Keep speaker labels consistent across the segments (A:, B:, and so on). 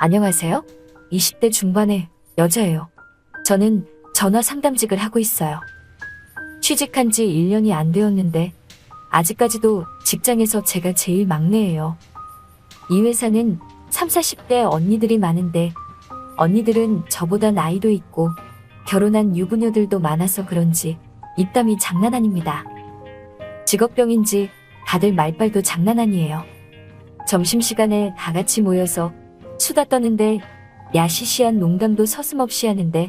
A: 안녕하세요. 20대 중반의 여자예요. 저는 전화 상담직을 하고 있어요. 취직한 지 1년이 안 되었는데 아직까지도 직장에서 제가 제일 막내예요. 이 회사는 30, 40대 언니들이 많은데 언니들은 저보다 나이도 있고 결혼한 유부녀들도 많아서 그런지 입담이 장난 아닙니다. 직업병인지 다들 말빨도 장난 아니에요. 점심시간에 다 같이 모여서 수다 떠는데 야시시한 농담도 서슴없이 하는데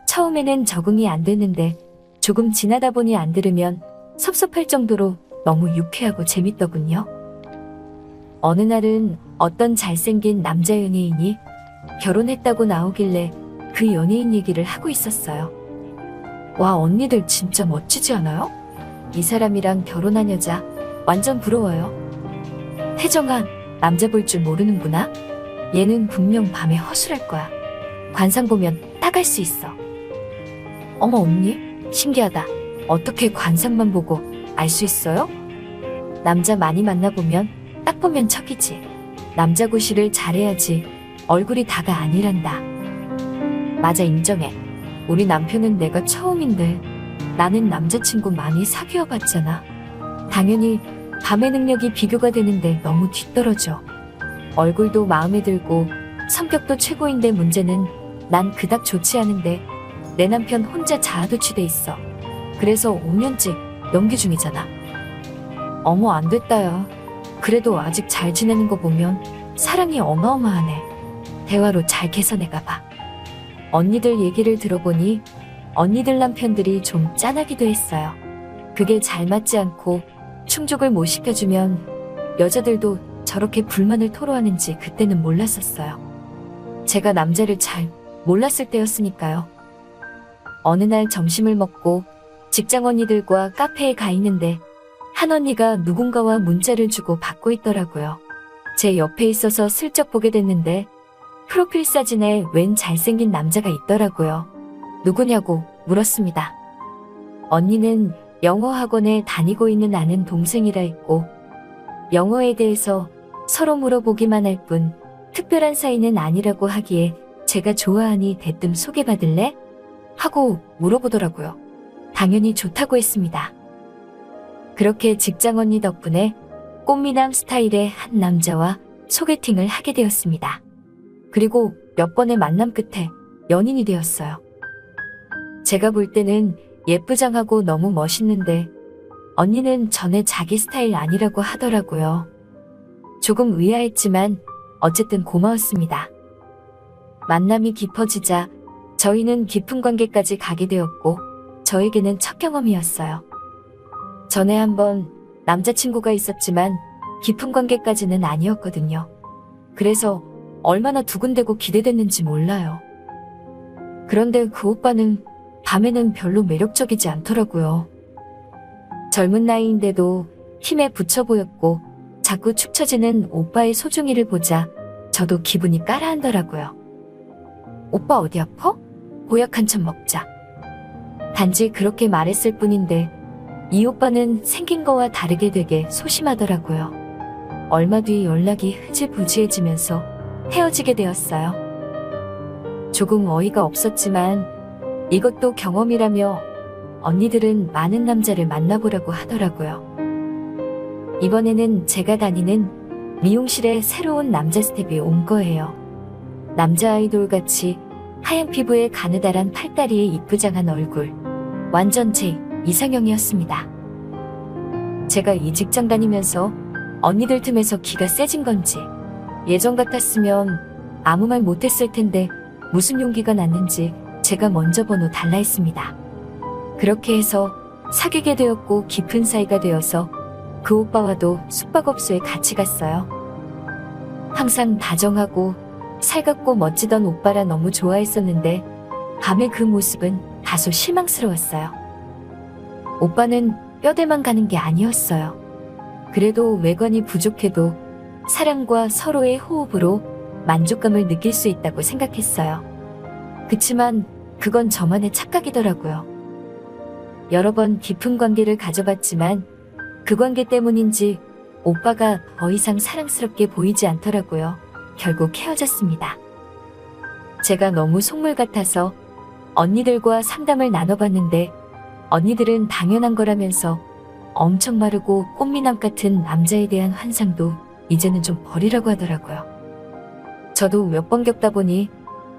A: 처음에는 적응이 안 됐는데 조금 지나다 보니 안 들으면 섭섭할 정도로 너무 유쾌하고 재밌더군요. 어느 날은 어떤 잘생긴 남자 연예인이 결혼했다고 나오길래 그 연예인 얘기를 하고 있었어요. 와, 언니들 진짜 멋지지 않아요? 이 사람이랑 결혼한 여자 완전 부러워요. 혜정아, 남자 볼 줄 모르는구나. 얘는 분명 밤에 허술할 거야. 관상 보면 딱 알 수 있어. 어머, 언니, 신기하다. 어떻게 관상만 보고 알 수 있어요? 남자 많이 만나보면 딱 보면 척이지. 남자 구실을 잘해야지 얼굴이 다가 아니란다. 맞아, 인정해. 우리 남편은 내가 처음인데 나는 남자친구 많이 사귀어 봤잖아. 당연히 밤의 능력이 비교가 되는데 너무 뒤떨어져. 얼굴도 마음에 들고 성격도 최고인데 문제는 난 그닥 좋지 않은데 내 남편 혼자 자아도취돼 있어. 그래서 5년째 연기 중이잖아. 어머, 안 됐다야. 그래도 아직 잘 지내는 거 보면 사랑이 어마어마하네. 대화로 잘 개선해가봐. 언니들 얘기를 들어보니 언니들 남편들이 좀 짠하기도 했어요. 그게 잘 맞지 않고 충족을 못 시켜주면 여자들도 저렇게 불만을 토로하는지 그때는 몰랐었어요. 제가 남자를 잘 몰랐을 때였으니까요. 어느 날 점심을 먹고 직장 언니들과 카페에 가 있는데 한 언니가 누군가와 문자를 주고 받고 있더라고요. 제 옆에 있어서 슬쩍 보게 됐는데 프로필 사진에 웬 잘생긴 남자가 있더라고요. 누구냐고 물었습니다. 언니는 영어 학원에 다니고 있는 아는 동생이라 했고 영어에 대해서 서로 물어보기만 할 뿐 특별한 사이는 아니라고 하기에 제가 좋아하니 대뜸 소개받을래? 하고 물어보더라고요. 당연히 좋다고 했습니다. 그렇게 직장 언니 덕분에 꽃미남 스타일의 한 남자와 소개팅을 하게 되었습니다. 그리고 몇 번의 만남 끝에 연인이 되었어요. 제가 볼 때는 예쁘장하고 너무 멋있는데 언니는 전에 자기 스타일 아니라고 하더라고요. 조금 의아했지만 어쨌든 고마웠습니다. 만남이 깊어지자 저희는 깊은 관계까지 가게 되었고 저에게는 첫 경험이었어요. 전에 한번 남자친구가 있었지만 깊은 관계까지는 아니었거든요. 그래서 얼마나 두근대고 기대됐는지 몰라요. 그런데 그 오빠는 밤에는 별로 매력적이지 않더라고요. 젊은 나이인데도 힘에 부쳐 보였고 자꾸 축 처지는 오빠의 소중이를 보자 저도 기분이 까라하더라고요. 오빠 어디 아파? 보약 한 참 먹자. 단지 그렇게 말했을 뿐인데 이 오빠는 생긴 거와 다르게 되게 소심하더라고요. 얼마 뒤 연락이 흐지부지해지면서 헤어지게 되었어요. 조금 어이가 없었지만 이것도 경험이라며 언니들은 많은 남자를 만나보라고 하더라고요. 이번에는 제가 다니는 미용실에 새로운 남자 스텝이 온 거예요. 남자 아이돌같이 하얀 피부에 가느다란 팔다리에 이쁘장한 얼굴. 완전 제 이상형이었습니다. 제가 이 직장 다니면서 언니들 틈에서 기가 세진 건지 예전 같았으면 아무 말 못했을 텐데 무슨 용기가 났는지 제가 먼저 번호 달라 했습니다. 그렇게 해서 사귀게 되었고 깊은 사이가 되어서 그 오빠와도 숙박업소에 같이 갔어요. 항상 다정하고 살갑고 멋지던 오빠라 너무 좋아했었는데 밤에 그 모습은 다소 실망스러웠어요. 오빠는 뼈대만 가는 게 아니었어요. 그래도 외관이 부족해도 사랑과 서로의 호흡으로 만족감을 느낄 수 있다고 생각했어요. 그치만 그건 저만의 착각이더라고요. 여러 번 깊은 관계를 가져봤지만 그 관계 때문인지 오빠가 더 이상 사랑스럽게 보이지 않더라고요. 결국 헤어졌습니다. 제가 너무 속물 같아서 언니들과 상담을 나눠봤는데 언니들은 당연한 거라면서 엄청 마르고 꽃미남 같은 남자에 대한 환상도 이제는 좀 버리라고 하더라고요. 저도 몇 번 겪다 보니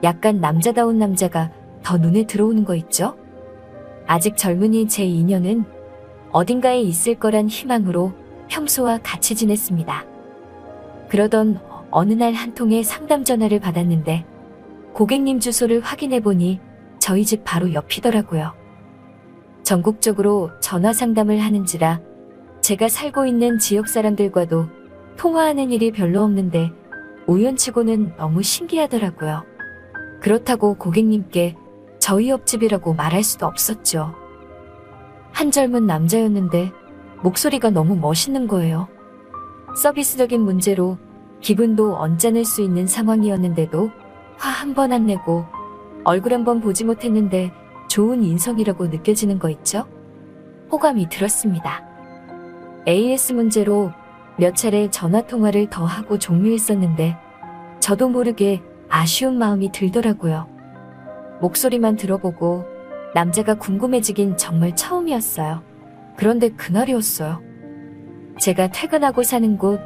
A: 약간 남자다운 남자가 더 눈에 들어오는 거 있죠? 아직 젊은이 제 인연은 어딘가에 있을 거란 희망으로 평소와 같이 지냈습니다. 그러던 어느 날 한 통의 상담 전화를 받았는데 고객님 주소를 확인해보니 저희 집 바로 옆이더라고요. 전국적으로 전화 상담을 하는지라 제가 살고 있는 지역 사람들과도 통화하는 일이 별로 없는데 우연치고는 너무 신기하더라고요. 그렇다고 고객님께 저희 옆집이라고 말할 수도 없었죠. 한 젊은 남자였는데 목소리가 너무 멋있는 거예요. 서비스적인 문제로 기분도 언짢을 수 있는 상황이었는데도 화 한 번 안 내고 얼굴 한 번 보지 못했는데 좋은 인성이라고 느껴지는 거 있죠? 호감이 들었습니다. AS 문제로 몇 차례 전화통화를 더 하고 종료했었는데 저도 모르게 아쉬운 마음이 들더라고요. 목소리만 들어보고 남자가 궁금해지긴 정말 처음이었어요. 그런데 그날이었어요. 제가 퇴근하고 사는 곳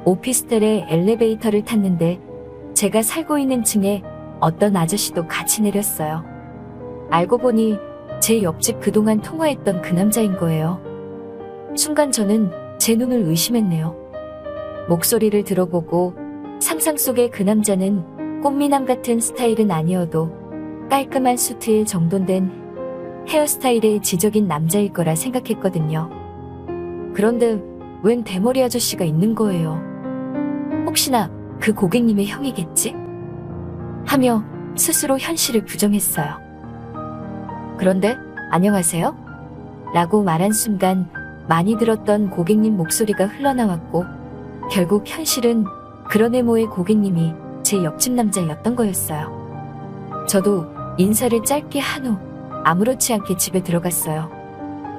A: 오피스텔의 엘리베이터를 탔는데 제가 살고 있는 층에 어떤 아저씨도 같이 내렸어요. 알고 보니 제 옆집 그동안 통화했던 그 남자인 거예요. 순간 저는 제 눈을 의심했네요. 목소리를 들어보고 상상 속의 그 남자는 꽃미남 같은 스타일은 아니어도 깔끔한 수트에 정돈된 헤어스타일의 지적인 남자일 거라 생각했거든요. 그런데 웬 대머리 아저씨가 있는 거예요. 혹시나 그 고객님의 형이겠지? 하며 스스로 현실을 부정했어요. 그런데 안녕하세요? 라고 말한 순간 많이 들었던 고객님 목소리가 흘러나왔고 결국 현실은 그런 외모의 고객님이 제 옆집 남자였던 거였어요. 저도 인사를 짧게 한 후 아무렇지 않게 집에 들어갔어요.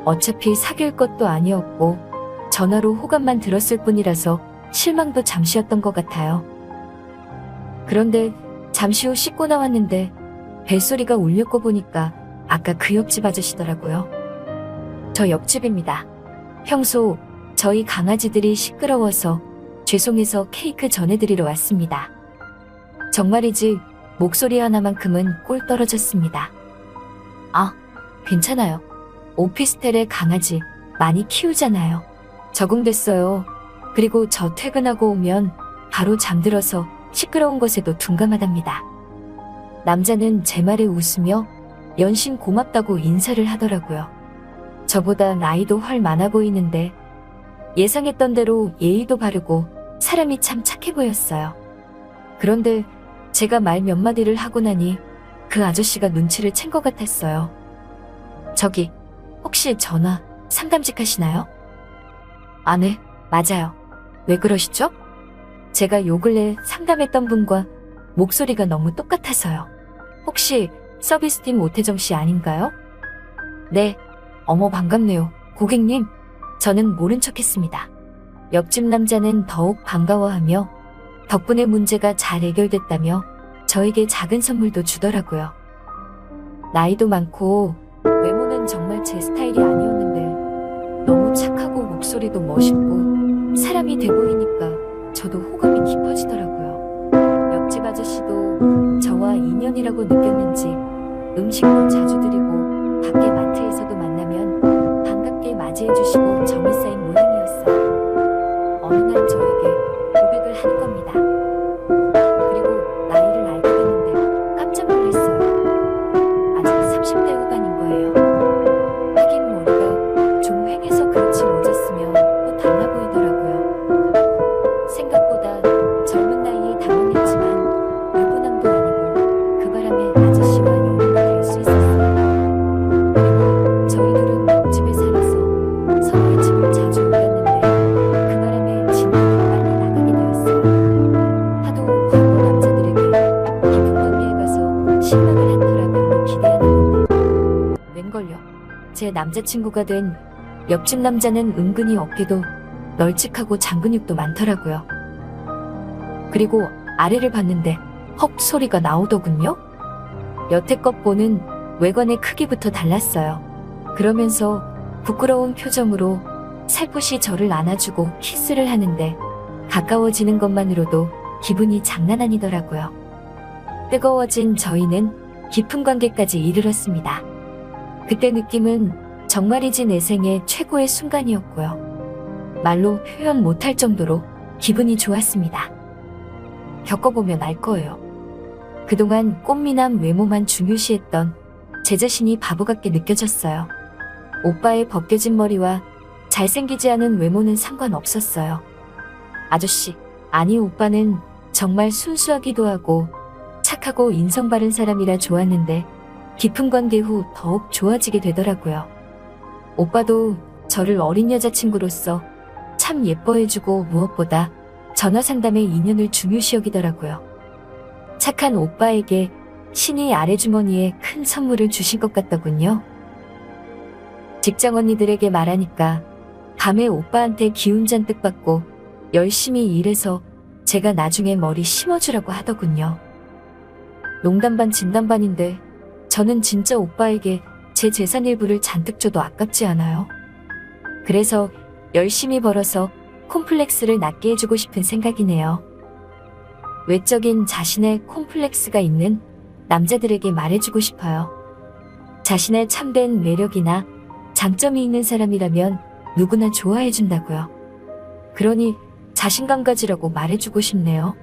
A: 어차피 사귈 것도 아니었고 전화로 호감만 들었을 뿐이라서 실망도 잠시였던 것 같아요. 그런데 잠시 후 씻고 나왔는데 벨소리가 울렸고 보니까 아까 그 옆집 아저씨더라고요. 저 옆집입니다. 평소 저희 강아지들이 시끄러워서 죄송해서 케이크 전해드리러 왔습니다. 정말이지 목소리 하나만큼은 꼴 떨어졌습니다. 아, 괜찮아요. 오피스텔에 강아지 많이 키우잖아요. 적응됐어요. 그리고 저 퇴근하고 오면 바로 잠들어서 시끄러운 것에도 둔감하답니다. 남자는 제 말에 웃으며 연신 고맙다고 인사를 하더라고요. 저보다 나이도 훨 많아 보이는데 예상했던 대로 예의도 바르고 사람이 참 착해 보였어요. 그런데 제가 말 몇 마디를 하고 나니 그 아저씨가 눈치를 챈 것 같았어요. 저기, 혹시 전화 상담직 하시나요? 아, 네, 맞아요. 왜 그러시죠? 제가 요 근래 상담했던 분과 목소리가 너무 똑같아서요. 혹시 서비스팀 오태정 씨 아닌가요? 네, 어머 반갑네요. 고객님, 저는 모른 척했습니다. 옆집 남자는 더욱 반가워하며 덕분에 문제가 잘 해결됐다며 저에게 작은 선물도 주더라고요. 나이도 많고 외모는 정말 제 스타일이 아니었는데 너무 착하고 목소리도 멋있고 사람이 돼 보이니까 저도 호감이 깊어지더라고요. 옆집 아저씨도 저와 인연이라고 느꼈는지 음식도 자주 드리고 밖에 마트에서도 만나면 반갑게 맞이해주시고 정이 쌓인 모양이었어요. 어느 날 저에게 고백을 하는 겁니다. 그리고 나이를 알게 됐는데 깜짝 놀랐어요. 아직 30대 후반인 거예요. 하긴 머리가 좀 휑해서 그렇지 모자쓰면 또 달라 보이더라고요. 생각보다 젊은 나이에 당황했지만 유부남도 아니고 그 바람에 아저씨와 연인이 될 수 있었어요. 그리고 저희 둘은 옆집에 살아서 서로의 집을 자주 옮겼는데 그 바람에 진도가 빨리 나가게 되었어요. 하도 과거 남자들에게 깊은 관계에 가서 실망을 한 터라 별로 기대하는데 웬걸요. 제 남자친구가 된 옆집 남자는 은근히 어깨도 널찍하고 장근육도 많더라고요. 그리고 아래를 봤는데 헉 소리가 나오더군요. 여태껏 보는 외관의 크기부터 달랐어요. 그러면서 부끄러운 표정으로 살포시 저를 안아주고 키스를 하는데 가까워지는 것만으로도 기분이 장난 아니더라고요. 뜨거워진 저희는 깊은 관계까지 이르렀습니다. 그때 느낌은 정말이지 내 생애 최고의 순간이었고요. 말로 표현 못할 정도로 기분이 좋았습니다. 겪어보면 알 거예요. 그동안 꽃미남 외모만 중요시했던 제 자신이 바보 같게 느껴졌어요. 오빠의 벗겨진 머리와 잘생기지 않은 외모는 상관없었어요. 아저씨, 아니 오빠는 정말 순수하기도 하고 착하고 인성 바른 사람이라 좋았는데 깊은 관계 후 더욱 좋아지게 되더라고요. 오빠도 저를 어린 여자친구로서 참 예뻐해주고 무엇보다 전화 상담의 인연을 중요시 여기더라고요. 착한 오빠에게 신이 아래주머니에 큰 선물을 주신 것 같더군요. 직장 언니들에게 말하니까 밤에 오빠한테 기운 잔뜩 받고 열심히 일해서 제가 나중에 머리 심어주라고 하더군요. 농담 반 진담 반인데 저는 진짜 오빠에게 제 재산 일부를 잔뜩 줘도 아깝지 않아요. 그래서 열심히 벌어서 콤플렉스를 낫게 해주고 싶은 생각이네요. 외적인 자신의 콤플렉스가 있는 남자들에게 말해주고 싶어요. 자신의 참된 매력이나 장점이 있는 사람이라면 누구나 좋아해준다고요. 그러니 자신감 가지라고 말해주고 싶네요.